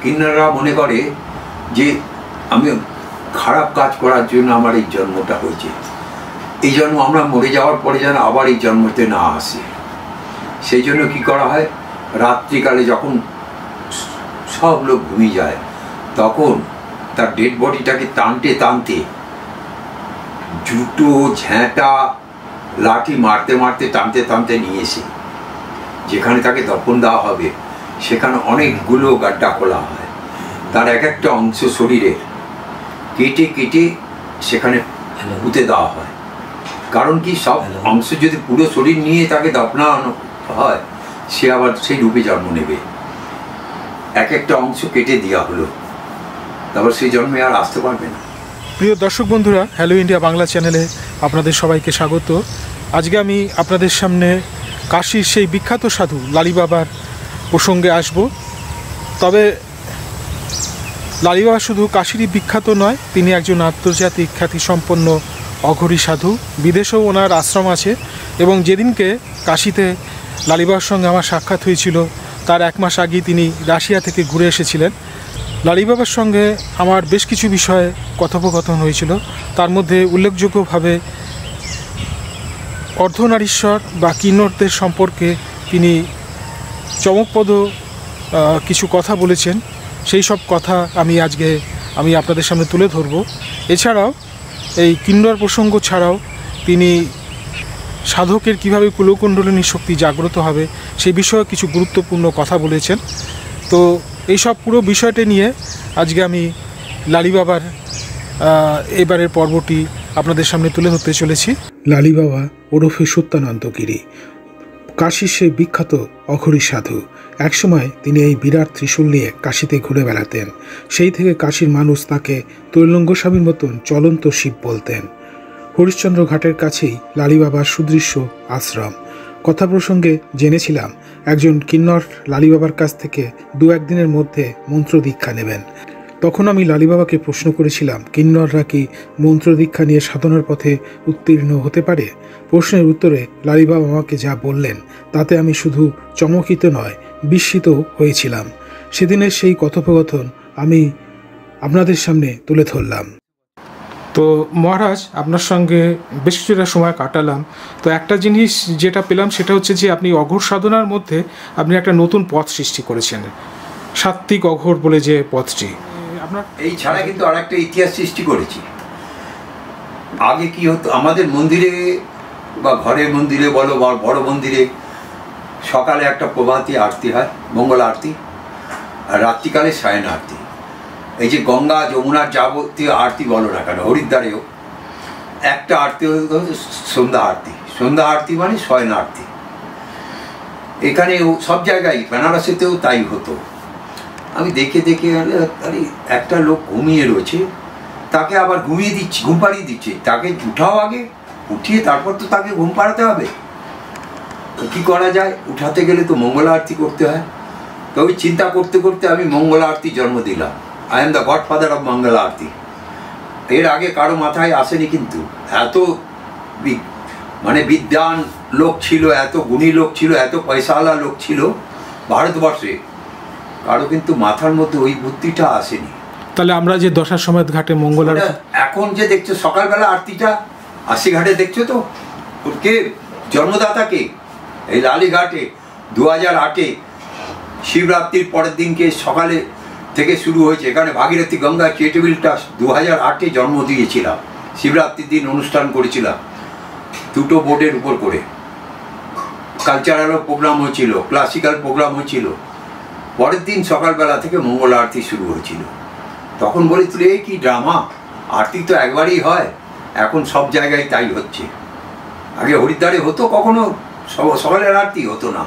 কিন্নররা মনে করে যে আমি খারাপ কাজ করার জন্য আমার এই জন্মটা হয়েছে, এই জন্ম আমরা মরে যাওয়ার পরে যেন আবার এই জন্মতে না আসে। সেই জন্য কী করা হয়, রাত্রিকালে যখন সব লোক ঘুমিয়ে যায় তখন তার ডেড বডিটাকে টানতে টানতে জুতো ঝ্যাঁটা লাঠি মারতে মারতে টানতে টানতে নিয়ে এসে যেখানে তাকে দফন দেওয়া হবে সেখানে অনেকগুলো গাড্ডা খোলা হয়, তার এক একটা অংশ শরীরের কেটে কেটে সেখানে পুঁতে দেওয়া হয়। কারণ কি, সব অংশ যদি পুরো শরীর নিয়ে তাকে দফনানো হয় সে আবার সেই রূপে জন্ম নেবে। এক একটা অংশ কেটে দেওয়া হলো, তারপর সেই জন্মে আর আসতে পারবে না। প্রিয় দর্শক বন্ধুরা, হ্যালো ইন্ডিয়া বাংলা চ্যানেলে আপনাদের সবাইকে স্বাগত। আজকে আমি আপনাদের সামনে কাশীর সেই বিখ্যাত সাধু লালি বাবার প্রসঙ্গে আসব। তবে লালি বাবা শুধু কাশীরই বিখ্যাত নয়, তিনি একজন আন্তর্জাতিক খ্যাতিসম্পন্ন অঘরী সাধু। বিদেশেও ওনার আশ্রম আছে এবং যেদিনকে কাশীতে লালি বাবার সঙ্গে আমার সাক্ষাৎ হয়েছিল তার এক মাস আগেই তিনি রাশিয়া থেকে ঘুরে এসেছিলেন। লালি বাবার সঙ্গে আমার বেশ কিছু বিষয়ে কথোপকথন হয়েছিল, তার মধ্যে উল্লেখযোগ্যভাবে অর্ধনারীশ্বর বা কিন্নরদের সম্পর্কে তিনি চমকপ্রদ কিছু কথা বলেছেন। সেই সব কথা আমি আপনাদের সামনে তুলে ধরব। এছাড়াও এই কিন্নর প্রসঙ্গ ছাড়াও তিনি সাধকের কীভাবে কুলকুণ্ডলিনী শক্তি জাগ্রত হবে সেই বিষয়ে কিছু গুরুত্বপূর্ণ কথা বলেছেন। তো এইসব পুরো বিষয়টি নিয়ে আজকে আমি লালি বাবার এবারের পর্বটি আপনাদের সামনে তুলে ধরতে চলেছি। লালি বাবা ওরফে সত্যানন্দ গিরি কাশীর সেই বিখ্যাত অঘরী সাধু। একসময় তিনি এই বিরাট ত্রিশূল নিয়ে কাশীতে ঘুরে বেড়াতেন। সেই থেকে কাশীর মানুষ তাকে তৈলঙ্গ স্বামীর মতন চলন্ত শিব বলতেন। হরিশ্চন্দ্র ঘাটের কাছেই লালি বাবার সুদৃশ্য আশ্রম। কথা প্রসঙ্গে জেনেছিলাম একজন কিন্নর লালি বাবার কাছ থেকে 2-1 দিনের মধ্যে মন্ত্র দীক্ষা নেবেন। তখন আমি লালি বাবাকে প্রশ্ন করেছিলাম, কিন্নররা কি মন্ত্র দীক্ষা নিয়ে সাধনার পথে উত্তীর্ণ হতে পারে? প্রশ্নের উত্তরে লালি বাবা আমাকে যা বললেন তাতে আমি শুধু চমকিত নয়, বিস্মিত হয়েছিলাম। সেদিনের সেই কথোপকথন আমি আপনাদের সামনে তুলে ধরলাম। তো মহারাজ, আপনার সঙ্গে বেশ কিছুটা সময় কাটালাম। তো একটা জিনিস যেটা পেলাম সেটা হচ্ছে যে আপনি অঘোর সাধনার মধ্যে আপনি একটা নতুন পথ সৃষ্টি করেছেন, সাত্ত্বিক অঘোর বলে যে পথটি। আপনার এই ছাড়া কিন্তু আর একটা ইতিহাস সৃষ্টি করেছি। আগে কি হতো, আমাদের মন্দিরে বা ঘরের মন্দিরে বলো বা বড় মন্দিরে সকালে একটা প্রভাতী আরতি হয়, মঙ্গল আরতি, আর রাত্রিকালে সায়ন আরতি। এই যে গঙ্গা যমুনার যাবতীয় আরতি বলো না কেন, হরিদ্বারেও একটা আরতি হতো সন্ধ্যা আরতি। সন্ধ্যা আরতি মানে শয়ন আরতি। এখানেও সব জায়গায়, বেনারসেতেও তাই হতো। আমি দেখে দেখে আরে একটা লোক ঘুমিয়ে রয়েছে, তাকে আবার ঘুমিয়ে দিচ্ছি, ঘুম পাড়িয়ে দিচ্ছে। তাকে উঠাও, আগে উঠিয়ে তারপর তো তাকে ঘুম পাড়াতে হবে। কী করা যায়, উঠাতে গেলে তো মঙ্গল আরতি করতে হয়। তবে চিন্তা করতে করতে আমি মঙ্গল আরতি জন্ম দিলাম। I am the godfather of Mangal Aarti. এর আগে কারো মাথায় আসেনি, কিন্তু এত মানে বিদ্বান লোক ছিল, এত গুণী লোক ছিল, এত পয়সাওয়ালা লোক ছিল ভারতবর্ষে, কারো কিন্তু মাথার মধ্যে ওই বুদ্ধিটা আসেনি। তাহলে আমরা যে দশার সময় ঘাটে মঙ্গল আরতি এখন যে দেখছো সকালবেলা আরতিটা 80 ঘাটে দেখছো, তো কে জন্মদাতাকে? এই লালিঘাটে 2008-এ শিবরাত্রির পরের দিনকে সকালে থেকে শুরু হয়েছে। এখানে ভাগীরথী গঙ্গা চ্যারিটেবল ট্রাস্ট 2008-এ জন্ম দিয়েছিলাম। শিবরাত্রির দিন অনুষ্ঠান করেছিলাম 2টো বোর্ডের উপর করে। কালচারালও প্রোগ্রাম হয়েছিল, ক্লাসিক্যাল প্রোগ্রাম হয়েছিল। পরের দিন সকালবেলা থেকে মঙ্গল আরতি শুরু হয়েছিল। তখন বলেছিল এই কি ড্রামা, আরতি তো একবারই হয়। এখন সব জায়গায় তাই হচ্ছে। আগে হরিদ্বারে হতো, কখনো সকালের আরতি হতো না,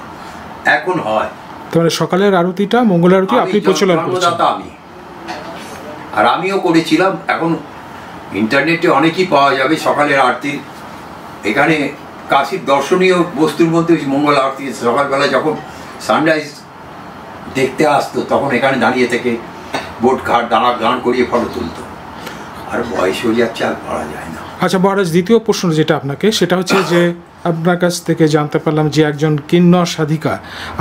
এখন হয়। তাহলে সকালের আরতিটা, মঙ্গল আরতি আপনি প্রচলন করেছেন? আমি আর আমিও করেছিলাম। এখন ইন্টারনেটে অনেকই পাওয়া যাবে সকালের আরতি। এখানে কাশীর দর্শনীয় বস্তুর মধ্যে মঙ্গল আরতি সকালবেলা যখন সানরাইজ দেখতে আসতো তখন এখানে দাঁড়িয়ে থেকে বোট ঘাট দাঁড় করিয়ে ফটো তুলতো। আর বয়স হয়ে যাচ্ছে, আর পড়া যায় না। আচ্ছা মহারাজ, দ্বিতীয় প্রশ্ন যেটা আপনাকে, সেটা হচ্ছে যে আপনার কাছ থেকে জানতে পারলাম যে একজন কিন্নর সাধিকা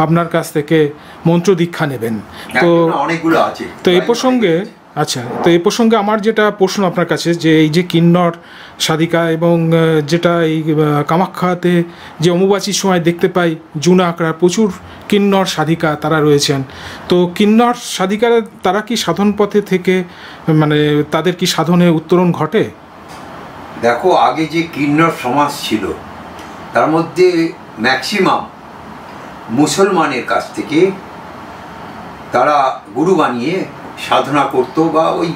আপনার কাছ থেকে মন্ত্র দীক্ষা নেবেন, তো অনেকগুলো আছে। তো এই প্রসঙ্গে আচ্ছা, তো এই প্রসঙ্গে আমার যেটা প্রশ্ন আপনার কাছে, যে এই যে কিন্নর সাধিকা এবং যেটা এই কামাখ্যাতে যে অম্বুবাচীর সময় দেখতে পাই জুনা আখড়ার প্রচুর কিন্নর সাধিকা তারা রয়েছেন, তো কিন্নর সাধিকারা তারা কি সাধন পথে থেকে মানে তাদের কি সাধনে উত্তরণ ঘটে? দেখো, আগে যে কিন্নর সমাজ ছিল তার মধ্যে ম্যাক্সিমাম মুসলমানের কাছ থেকে তারা গুরু বানিয়ে সাধনা করতো বা ওই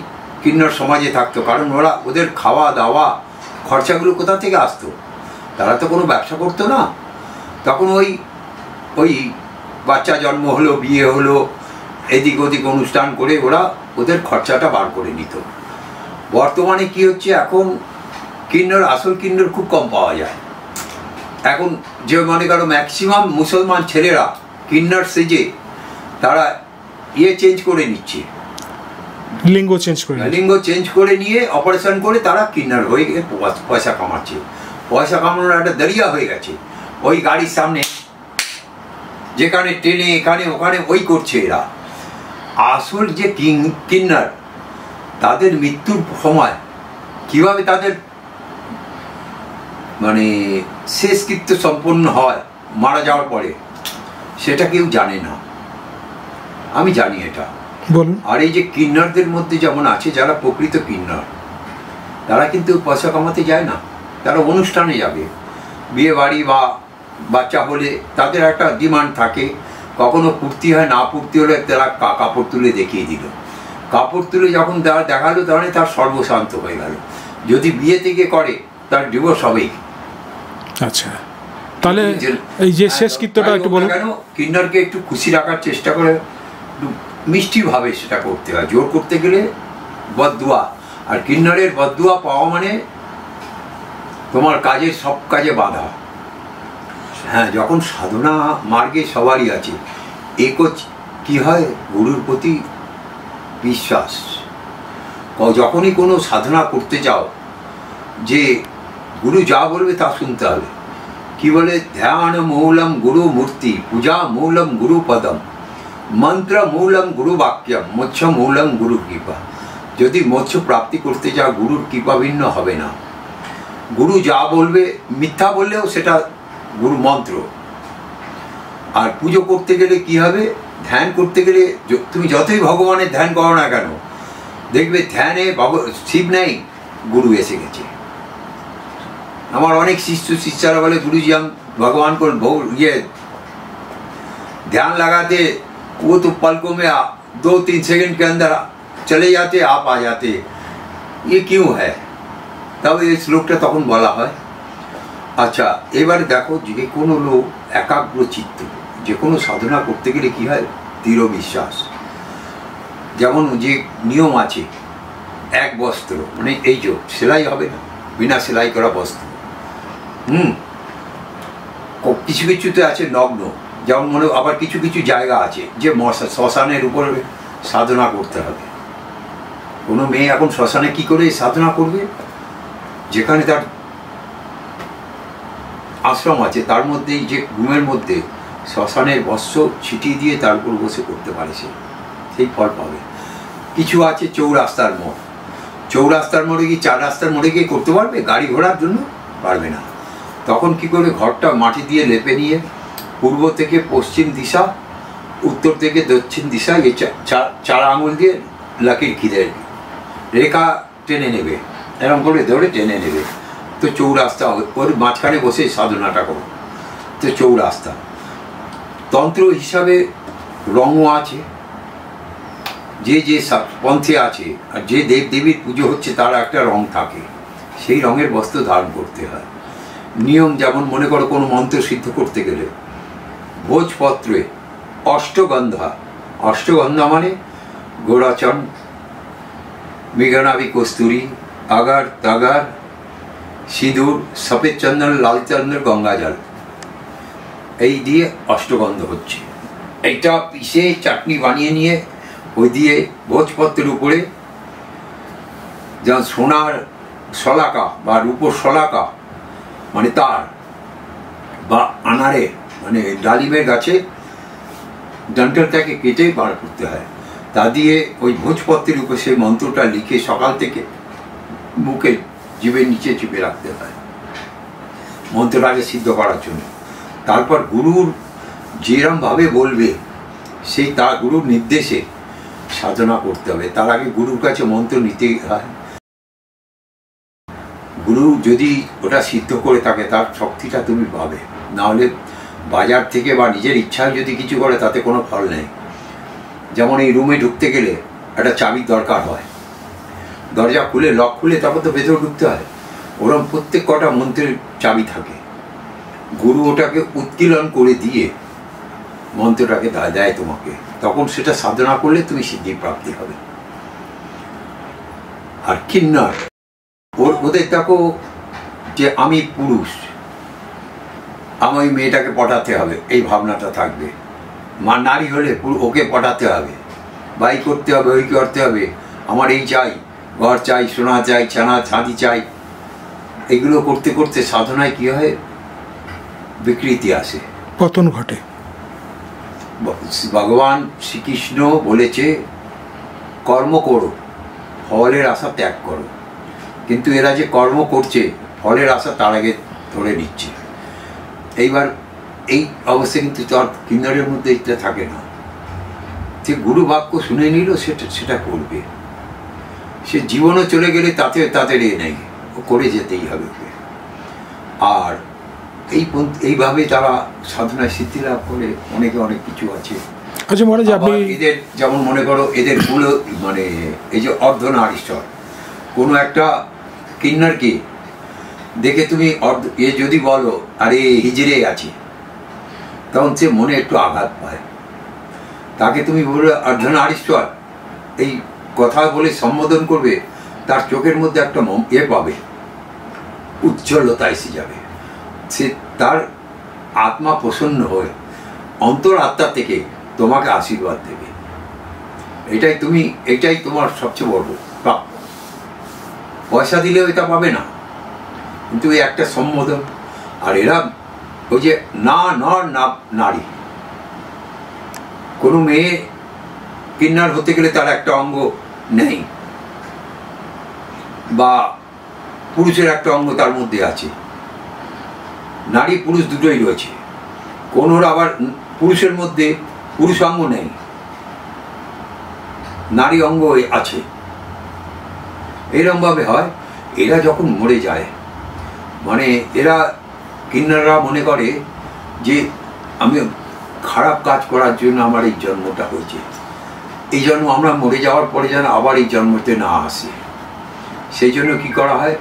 কিন্নর সমাজে থাকতো, কারণ ওদের খাওয়া দাওয়া খরচাগুলো কোথা থেকে আসতো? তারা তো কোনো ব্যবসা করতো না। তখন ওই বাচ্চা জন্ম হলো, বিয়ে হলো, এদিক ওদিক অনুষ্ঠান করে ওরা ওদের খরচাটা বার করে নিত। বর্তমানে কি হচ্ছে, এখন কিন্নর, আসল কিন্নর খুব কম পাওয়া যায়। এখন যে মনে করো ম্যাক্সিমাম মুসলমান ছেলেরা কিন্নর সেজে তারা চেঞ্জ করে নিচ্ছে, লিঙ্গ চেঞ্জ করে নিয়ে অপারেশন করে তারা কিন্নর হয়ে গিয়ে পয়সা কামাচ্ছে। পয়সা কামানোর একটা দরিয়া হয়ে গেছে। ওই গাড়ির সামনে যেখানে ট্রেনে এখানে ওখানে ওই করছে এরা। আসল যে কিন্নর, তাদের মৃত্যুর সময় কিভাবে তাদের মানে শেষকৃত্য সম্পন্ন হয় মারা যাওয়ার পরে, সেটা কেউ জানে না। আমি জানি এটা। আর এই যে কিন্নরদের মধ্যে যেমন আছে যারা প্রকৃত কিন্নর, তারা কিন্তু পয়সা কামাতে যায় না, তারা অনুষ্ঠানে যাবে। বিয়ে বাড়ি বা বাচ্চা হলে তাদের একটা ডিমান্ড থাকে, কখনো পূর্তি হয়, না পূর্তি হলে তারা কাপড় তুলে দেখিয়ে দিল। কাপড় তুলে যখন দেখালো তাহলে তার সর্বশান্ত হয়ে গেল। যদি বিয়ে থেকে করে তার ডিভোর্স হবেই। আচ্ছা, তাহলে এই যে শেষকৃত্যটা একটু বলুন। কেন কিন্নরকে একটু খুশি রাখার চেষ্টা করে মিষ্টিভাবে সেটা করতে হয়। জোর করতে গেলে বদদুয়া, আর কিন্নরের বদদুয়া পাওয়া মানে তোমার কাজের সব কাজে বাধা। হ্যাঁ, যখন সাধনা মার্গে সবারই আছে, কি হয়, গুরুর প্রতি বিশ্বাস। যখনই কোনো সাধনা করতে যাও, যে গুরু যা বলবে তা শুনতে হবে। কি বলে, ধ্যান মূলম গুরু মূর্তি, পূজা মূলম গুরু পদম, মন্ত্র মূলম গুরু বাক্যম, মোক্ষ মূলম গুরু কৃপা। যদি মোক্ষ প্রাপ্তি করতে যাও, গুরুর কৃপা ভিন্ন হবে না। গুরু যা বলবে, মিথ্যা বললেও সেটা গুরু মন্ত্র। আর পুজো করতে গেলে কি হবে, ধ্যান করতে গেলে তুমি যতই ভগবানের ধ্যান করো না কেন, দেখবে ধ্যানে শিব নেই, গুরু এসে গেছে। আমার অনেক শিষ্যরা বলে, गुरुजी हम भगवान को ध्यान लगाते, वो तो पलकों में 2-3 सेकंड के अंदर चले जाते, आप आ जाते, ये क्यों है? तब ये श्लोकটা তখন বলা হয়। আচ্ছা, এবার দেখো, যে কোনো লোক একাগ্র চিত্ত, যে কোনো সাধনা করতে গেলে কি হয়, দৃঢ় বিশ্বাস। যেমন যে নিয়ম আছে, এক বস্ত্র মানে এই যে সেলাই হবে না, বিনা সেলাই করা বস্ত্র। কিছু কিছুতে আছে নগ্ন, যেমন মনে, আবার কিছু কিছু জায়গা আছে যে শ্মশানের উপরে সাধনা করতে হবে। কোনো মেয়ে এখন শ্মশানে কি করে সাধনা করবে? যেখানে তার আশ্রম আছে তার মধ্যেই, যে রুমের মধ্যে শ্মশানের বস্ত্র ছিটিয়ে দিয়ে তার উপর বসে করতে পারে, সেই ফল পাবে। কিছু আছে চৌরাস্তার মোড়, চৌরাস্তার মোড়ে গিয়ে, 4 রাস্তার মোড়ে গিয়ে করতে পারবে? গাড়ি ঘোড়ার জন্য পারবে না। তখন কি করে, ঘরটা মাটি দিয়ে লেপে নিয়ে পূর্ব থেকে পশ্চিম দিশা, উত্তর থেকে দক্ষিণ দিশা, এই 4 আঙুল দিয়ে লাকির খিদে রেখা টেনে নেবে, এরকম করে ধরে টেনে নেবে। তো চৌরাস্তা, ওর মাঝখানে বসে সাধনাটা করো। তো চৌরাস্তা তন্ত্র হিসাবে রঙও আছে, যে যে পন্থে আছে, আর যে দেবদেবীর পুজো হচ্ছে তার একটা রং থাকে, সেই রঙের বস্ত্র ধারণ করতে হয়। নিয়ম যেমন মনে করো, কোনো মন্ত্র সিদ্ধ করতে গেলে ভোজপত্রে অষ্টগন্ধা, অষ্টগন্ধা মানে গোড়াচন, মৃগনাভি, কস্তুরী, আগার, তাগার, সিঁদুর, সফেদ চন্দন, লাল চন্দন, গঙ্গা জল, এই দিয়ে অষ্টগন্ধ হচ্ছে। এইটা পিষে চাটনি বানিয়ে নিয়ে ওই দিয়ে ভোজপত্রের উপরে যেমন সোনার শলাকা বা রূপোর শলাকা মানে তার, বা আনারে মানে ডালিমের গাছে ডান্টালটাকে কেটে বার করতে হয়, তা দিয়ে ওই ভোজপত্রের উপর সেই মন্ত্রটা লিখে সকাল থেকে মুখে জিভের নিচে চিপে রাখতে হয় মন্ত্রটাকে সিদ্ধ করার জন্য। তারপর গুরুর যেরমভাবে বলবে সেই তার গুরুর নির্দেশে সাধনা করতে হবে। তার আগে গুরুর কাছে মন্ত্র নিতে হয়। গুরু যদি ওটা সিদ্ধ করে থাকে তার শক্তিটা তুমি পাবে, নাহলে বাজার থেকে বা নিজের ইচ্ছায় যদি কিছু করে তাতে কোনো ফল নেই। যেমন এই রুমে ঢুকতে গেলে একটা চাবির দরকার হয়, দরজা খুলে লক খুলে তারপর তো ভেতরে ঢুকতে হয়। ওরম প্রত্যেক কটা মন্ত্রের চাবি থাকে, গুরু ওটাকে উৎকীলন করে দিয়ে মন্ত্রটাকে দেয় তোমাকে, তখন সেটা সাধনা করলে তুমি সিদ্ধি প্রাপ্তি হবে। আর কিন্নর ওদের দেখো যে আমি পুরুষ, আমি ওই মেয়েটাকে পটাতে হবে এই ভাবনাটা থাকবে। নারী হলে ওকে পটাতে হবে, বাই করতে হবে, ওই করতে হবে, আমার এই চাই, ঘর চাই, সোনা চাই, ছানা ছাঁদি চাই। এগুলো করতে করতে সাধনায় কি হয়, বিকৃতি আসে, পতন ঘটে। ভগবান শ্রীকৃষ্ণ বলেছে কর্ম করো, ফলের আশা ত্যাগ করো। কিন্তু এরা যে কর্ম করছে ফলের আশা তার আগে ধরে নিচ্ছে। এইবার এই অবস্থা কিন্তু তার কিন্নরের মধ্যে এটা থাকে না, যে গুরু বাক্য শুনে নিল সেটা করবে। সে জীবনও চলে গেলে তাদের এ নেই, ও করে যেতেই হবে ওকে। আর এইভাবে তারা সাধনায় সিদ্ধি লাভ করে। অনেকে অনেক কিছু আছে। আচ্ছা মহারাজ, আপনি এদের যেমন মনে করো এদের গুলো মানে এই যে অর্ধনারীশ্বর, কোনো একটা কিন্নরকে দেখে তুমি যদি বলো আরে হিজড়ে আছে, তখন সে মনে একটু আঘাত পায়। তাকে তুমি বললে অর্ধনারীশ্বর এই কথা বলে সম্বোধন করবে, তার চোখের মধ্যে একটা পাবে, উজ্জ্বলতা এসে যাবে। সে তার আত্মা প্রসন্ন হয়ে অন্তর আত্মা থেকে তোমাকে আশীর্বাদ দেবে। এটাই তোমার সবচেয়ে বড় প্রাপ্য। পয়সা দিলেও এটা পাবে না, কিন্তু এই একটা সম্বোধন। আর এরা ওই যে না নারী, কোনো মেয়ে কিন্নার হতে গেলে তার একটা অঙ্গ নেই, বা পুরুষের একটা অঙ্গ তার মধ্যে আছে। নারী পুরুষ দুটোই রয়েছে। কোনোর আবার পুরুষের মধ্যে পুরুষ অঙ্গ নেই, নারী অঙ্গ আছে। এরকম ভাবে হয়। এরা যখন মরে যায়, মানে এরা কিন্নাররা মনে করে যে আমি খারাপ কাজ করার জন্য আমার এই জন্মটা হয়েছে, এই জন্ম আমরা মরে যাওয়ার পরে যেন আবার এই জন্মতে না আসে। সেই জন্য কি করা হয়,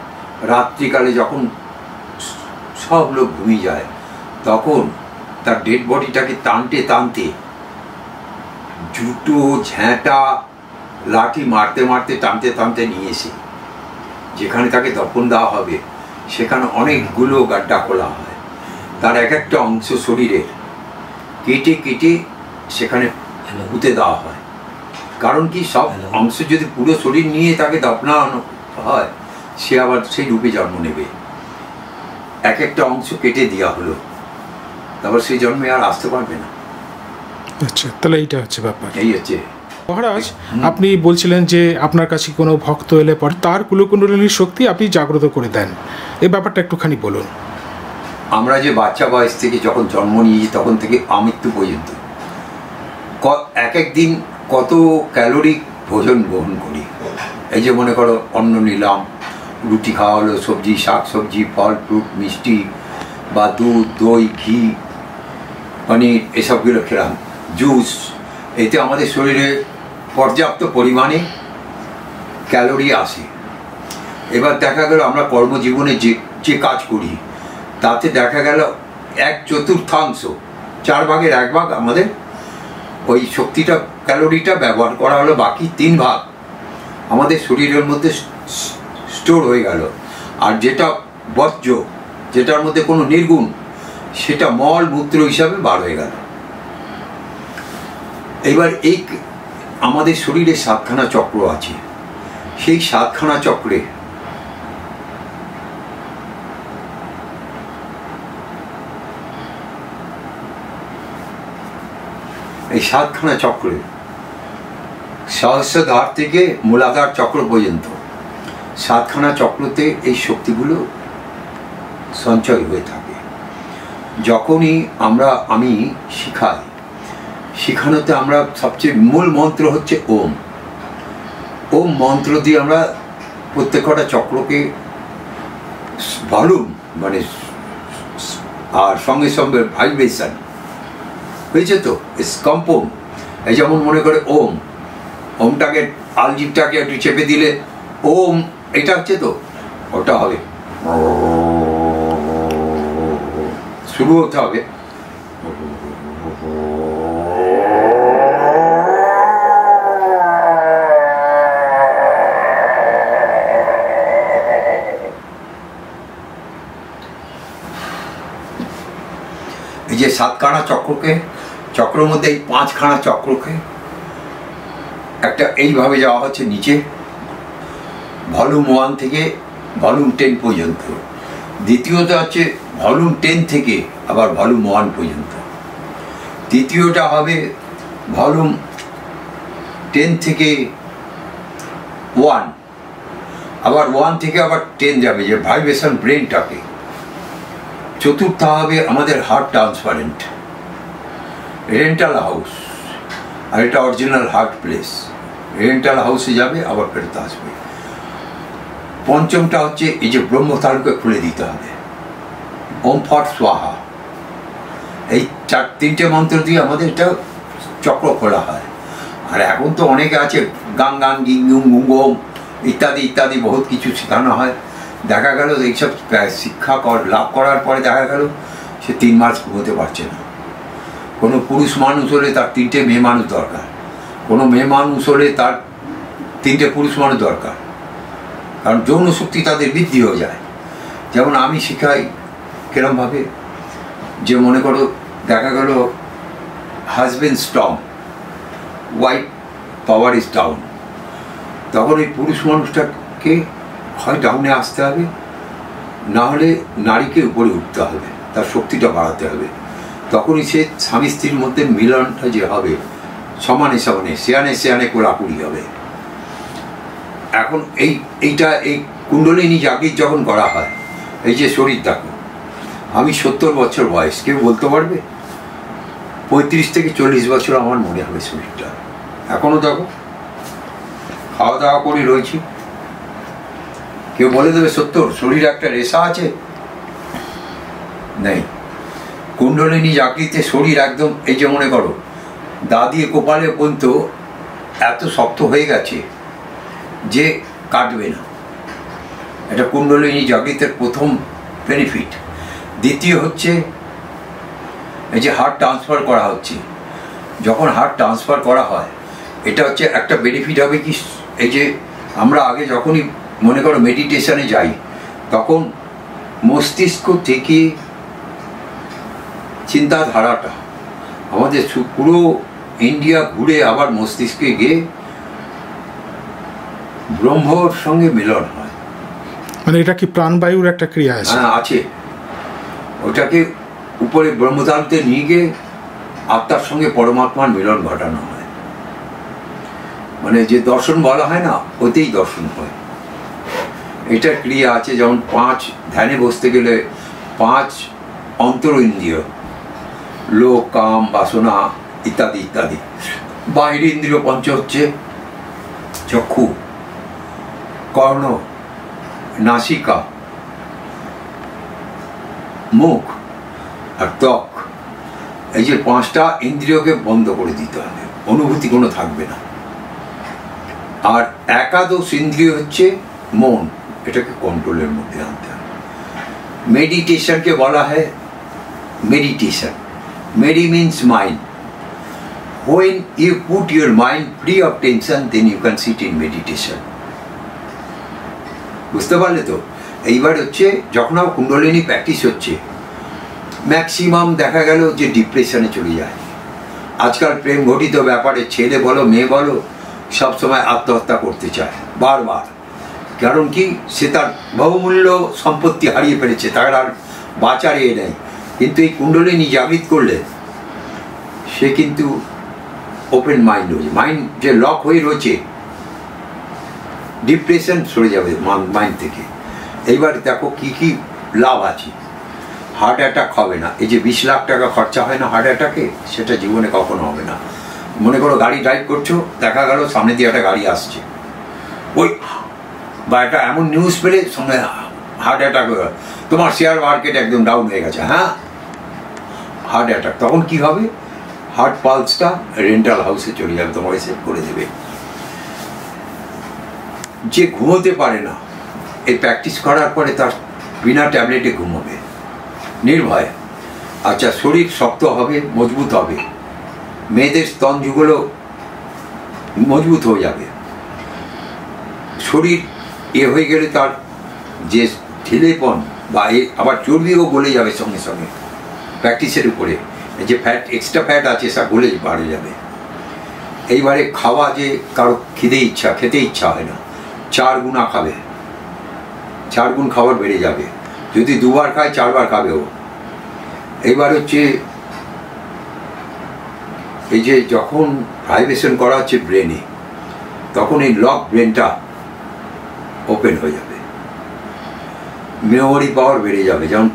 রাত্রিকালে যখন সব লোক ঘুমিয়ে যায় তখন তার ডেড বডিটাকে টানতে টানতে জুতো ঝ্যাঁটা লাঠি মারতে মারতে টানতে টানতে নিয়ে এসে যেখানে তাকে দফন দেওয়া হবে সেখানে অনেকগুলো গাড্ডা খোলা হয়। তার এক একটা অংশ শরীরের কেটে কেটে সেখানে পুঁতে দেওয়া হয়। কারণ কি, সব অংশ যদি পুরো শরীর নিয়ে তাকে দফনানো হয়, সে আবার সেই রূপে জন্ম নেবে। এক একটা অংশ কেটে দেওয়া হলো, তারপর সেই জন্মে আর আসতে পারবে না। আচ্ছা, তাহলে এইটা হচ্ছে ব্যাপার। এই হচ্ছে মহারাজ, আপনি বলছিলেন যে আপনার কাছে কোনো ভক্ত এলে পরে তার কুলকুণ্ডলিনীর শক্তি আপনি জাগ্রত করে দেন, এই ব্যাপারটা একটুখানি বলুন। আমরা যে বাচ্চা বয়স থেকে যখন জন্ম নিয়েছি তখন থেকে আমৃত্যু পর্যন্ত এক এক দিন কত ক্যালোরি ভোজন গ্রহণ করি। এই যে মনে করো অন্ন নিলাম, রুটি খাওয়া হলো, সবজি শাক সবজি ফল ফ্রুট মিষ্টি বা দুধ দই ঘি পনির এসবগুলো খেলাম, জুস। এতে আমাদের শরীরে পর্যাপ্ত পরিমাণে ক্যালোরি আসে। এবার দেখা গেল আমরা কর্মজীবনে যে কাজ করি তাতে দেখা গেল 1/4 4 ভাগের 1 ভাগ আমাদের ওই শক্তিটা ক্যালোরিটা ব্যবহার করা হলো, বাকি 3 ভাগ আমাদের শরীরের মধ্যে স্টোর হয়ে গেল। আর যেটা বর্জ্য, যেটার মধ্যে কোনো নির্গুণ, সেটা মল মূত্র হিসাবে বার হয়ে গেল। এবার এই আমাদের শরীরে 7খানা চক্র আছে, সেই 7খানা চক্রে এই 7খানা চক্রে সহস্রদ্বার থেকে মূলাধার চক্র পর্যন্ত 7খানা চক্রতে এই শক্তিগুলো সঞ্চয় হয়ে থাকে। যখনই আমি শিখাই, শিখানোতে আমরা সবচেয়ে মূল মন্ত্র হচ্ছে ওম। ওম মন্ত্র দিয়ে আমরা প্রত্যেকটা চক্রকে ভলিউম মানে আর সঙ্গে সঙ্গে ভাইব্রেশন হয়েছে তো কম্পন। এই যেমন মনে করে ওমটাকে আলজিপটাকে একটু চেপে দিলে ওম এটা হচ্ছে তো, ওটা হবে শুরু হতে হবে। এই যে 7খানা চক্রের মধ্যে এই 5খানা চক্রকে একটা এইভাবে যাওয়া হচ্ছে নিচে, ভলিউম 1 থেকে ভলিউম 10 পর্যন্ত। দ্বিতীয়টা হচ্ছে ভলিউম 10 থেকে আবার ভলিউম 1 পর্যন্ত। তৃতীয়টা হবে ভলিউম 10 থেকে 1, আবার 1 থেকে আবার 10 যাবে, যে ভাইব্রেশন ব্রেনটাকে। চতুর্থ হবে আমাদের হার্ট ট্রান্সপারেন্ট, রেন্টাল হাউস, আর এটা অরিজিনাল হার্ট প্লেস। রেন্টাল হাউসে যাবে আবার ফেরত আসবে। পঞ্চমটা হচ্ছে এই যে ব্রহ্মতালুকে খুলে দিতে হবে, ওম ফট স্বাহা। এই 3টে মন্ত্র দিয়ে আমাদের এটা চক্র খোলা হয়। আর এখন তো অনেকে আছে গাং গাং গিং গুং গুং গোম ইত্যাদি ইত্যাদি বহুত কিছু শেখানো হয়। দেখা গেল এইসব শিক্ষা লাভ করার পরে দেখা গেল সে 3 মাস ঘুমোতে পারছে না। কোনো পুরুষ মানুষ হলে তার 3টে মেয়ে মানুষ দরকার, কোনো মেয়ে মানুষ হলে তার 3টে পুরুষ মানুষ দরকার, কারণ যৌন শক্তি তাদের বৃদ্ধি হয়ে যায়। যেমন আমি শিখাই কিরমভাবে, যে মনে করো দেখা গেল husband strong, wife power is down, তখন এই পুরুষ মানুষটাকে হয় ডাউনে আসতে হবে, না হলে নারীকে উপরে উঠতে হবে, তার শক্তিটা বাড়াতে হবে। তখনই সে স্বামী স্ত্রীর মধ্যে মিলনটা যে হবে সমানে সমানে, সেয়ানে কোলাকুলি হবে। এখন এইটা এই কুণ্ডলিনী জাগৃত যখন করা হয়, এই যে শরীর দেখো, আমি 70 বছর বয়স, কেউ বলতে পারবে? 35 থেকে 40 বছর আমার মনে হবে শরীরটা। এখনো দেখো খাওয়া দাওয়া করে রয়েছি, কেউ বলে দেবে 70? শরীরে একটা রেশা আছে? নেই। কুণ্ডলিনী জাগৃতে শরীর একদম এই যে মনে করো দা দিয়ে কোপালে পর্যন্ত এত শক্ত হয়ে গেছে যে কাটবে না। এটা কুণ্ডলিনী জাগৃতের প্রথম বেনিফিট। দ্বিতীয় হচ্ছে এই যে হার্ট ট্রান্সফার করা হচ্ছে, যখন হার্ট ট্রান্সফার করা হয় এটা হচ্ছে একটা বেনিফিট হবে কি, এই যে আমরা আগে যখনই মনে করো মেডিটেশনে যাই, তখন মস্তিষ্ক থেকে চিন্তাধারাটা আমাদের পুরো ইন্ডিয়া ঘুরে আবার মস্তিষ্কে গিয়ে ব্রহ্মর সঙ্গে মিলন হয়। মানে এটা কি প্রাণবায়ুর একটা ক্রিয়া আছে? হ্যাঁ আছে। ওটাকে উপরে ব্রহ্মতালুতে নিয়ে গিয়ে আত্মার সঙ্গে পরমাত্মার মিলন ঘটানো হয়। মানে যে দর্শন বলা হয় না, ওতেই দর্শন হয়। এটা ক্রিয়া আছে। যেমন 5 ধ্যানে বসতে গেলে 5 অন্তর ইন্দ্রিয়, লোক, কাম, বাসনা ইত্যাদি ইত্যাদি। বাহির ইন্দ্রিয় 5 হচ্ছে চক্ষু, কর্ণ, নাসিকা, মুখ আর ত্বক। এই যে 5টা ইন্দ্রিয়কে বন্ধ করে দিতে হবে, অনুভূতি কোনো থাকবে না। আর একাদশ ইন্দ্রিয় হচ্ছে মন, এটাকে কন্ট্রোলের মধ্যে আনতে হবে। মেডিটেশনকে বলা হয় meditation. Medi means mind. When you put your mind free of tension, then you can sit in meditation. বুঝতে পারলে তো? এইবার হচ্ছে যখন কুণ্ডলিনী প্র্যাকটিস হচ্ছে, ম্যাক্সিমাম দেখা গেল যে ডিপ্রেশনে চলে যায়। আজকাল প্রেম ঘটিত ব্যাপারে ছেলে বলো মেয়ে বলো সবসময় আত্মহত্যা করতে চায় বারবার। কারণ কি, সে তার বহুমূল্য সম্পত্তি হারিয়ে ফেলেছে, তার আর বাঁচার এ নেই। কিন্তু এই কুণ্ডলিনী জাগৃত করলে সে কিন্তু ওপেন মাইন্ড হয়েছে, মাইন্ড যে লক হয়ে রয়েছে, ডিপ্রেশন সরে যাবে মাইন্ড থেকে। এইবার দেখো কি কি লাভ আছে। হার্ট অ্যাটাক হবে না, এই যে 20 লাখ টাকা খরচা হয় না হার্ট অ্যাটাকে, সেটা জীবনে কখনো হবে না। মনে করো গাড়ি ড্রাইভ করছো, দেখা গেল সামনে দিয়ে একটা গাড়ি আসছে, ওই বা একটা এমন নিউজ পেলে সঙ্গে হার্ট অ্যাটাক হয়ে গেল, তোমার শেয়ার মার্কেট একদম ডাউন হয়ে গেছে, হ্যাঁ হার্ট অ্যাটাক। তখন কি হবে, হার্ট পালসটা রেন্টাল হাউসে চলে যাবে, তোমাকে সেভ করে দেবে। যে ঘুমোতে পারে না, এই প্র্যাকটিস করার পরে তার বিনা ট্যাবলেটে ঘুমোবে নির্ভয়। আচ্ছা, শরীর শক্ত হবে, মজবুত হবে, মেয়েদের স্তন যুগলো মজবুত হয়ে যাবে। শরীর হয়ে গেলে তার যে ঢিলেপন বা আবার চর্বিও গলে যাবে সঙ্গে সঙ্গে প্র্যাকটিসের উপরে। যে ফ্যাট, এক্সট্রা ফ্যাট আছে সব গলে বাড়ে যাবে। এইবারে খাওয়া, যে কারো খেতে ইচ্ছা হয় না, 4 গুণা খাবে, 4 গুণ খাবার বেড়ে যাবে। যদি 2 বার খায় 4 বার খাবে ও। এইবার হচ্ছে এই যে যখন ভাইব্রেশন করা হচ্ছে ব্রেনে, তখন এই লক ব্রেনটা ওপেন হয়ে যাবে, মেমোরি পাওয়ার বেড়ে যাবে। যেমন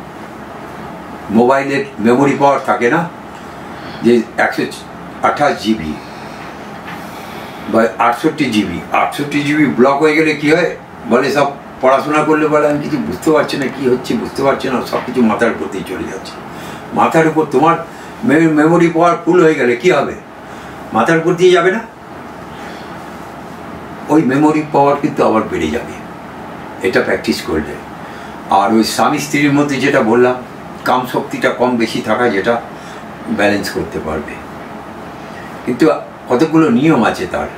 মোবাইলের মেমোরি পাওয়ার থাকে না, যে 128 GB বা 68 GB, 68 GB ব্লক হয়ে গেলে কি হয় বলে, সব পড়াশোনা করলে বলে আমি কিছু বুঝতে পারছি না, কি হচ্ছে বুঝতে পারছি না, সব কিছু মাথার উপর দিয়ে চলে যাচ্ছে। মাথার উপর তোমার মেমোরি পাওয়ার ফুল হয়ে গেলে কি হবে, মাথার উপর দিয়ে যাবে না, ওই মেমোরি পাওয়ার কিন্তু আবার বেড়ে যাবে এটা প্র্যাকটিস করলে। আর ওই স্বামী স্ত্রীর মধ্যে যেটা বললাম, কাম শক্তিটা কম বেশি থাকা, যেটা ব্যালেন্স করতে পারবে। কিন্তু কতগুলো নিয়ম আছে তার।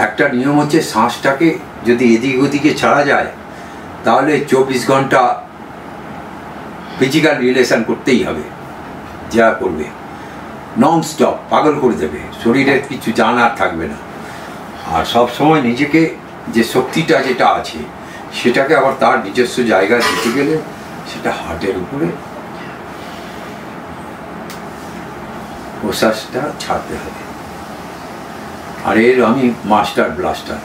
একটা নিয়ম হচ্ছে, শ্বাসটাকে যদি এদিক ওদিকে ছাড়া যায়, তাহলে 24 ঘন্টা ফিজিক্যাল রিলেশন করতেই হবে, যা করবে নন স্টপ, পাগল করে দেবে, শরীরের কিছু জানার থাকবে না। আর সব সময় নিজেকে যে শক্তিটা যেটা আছে, সেটাকে আবার তার নিজস্ব জায়গায় দিতে গেলে সেটা হার্টের উপরে প্রশ্বাসটা ছাড়তে হবে। আর এর আমি মাস্টার ব্লাস্টার।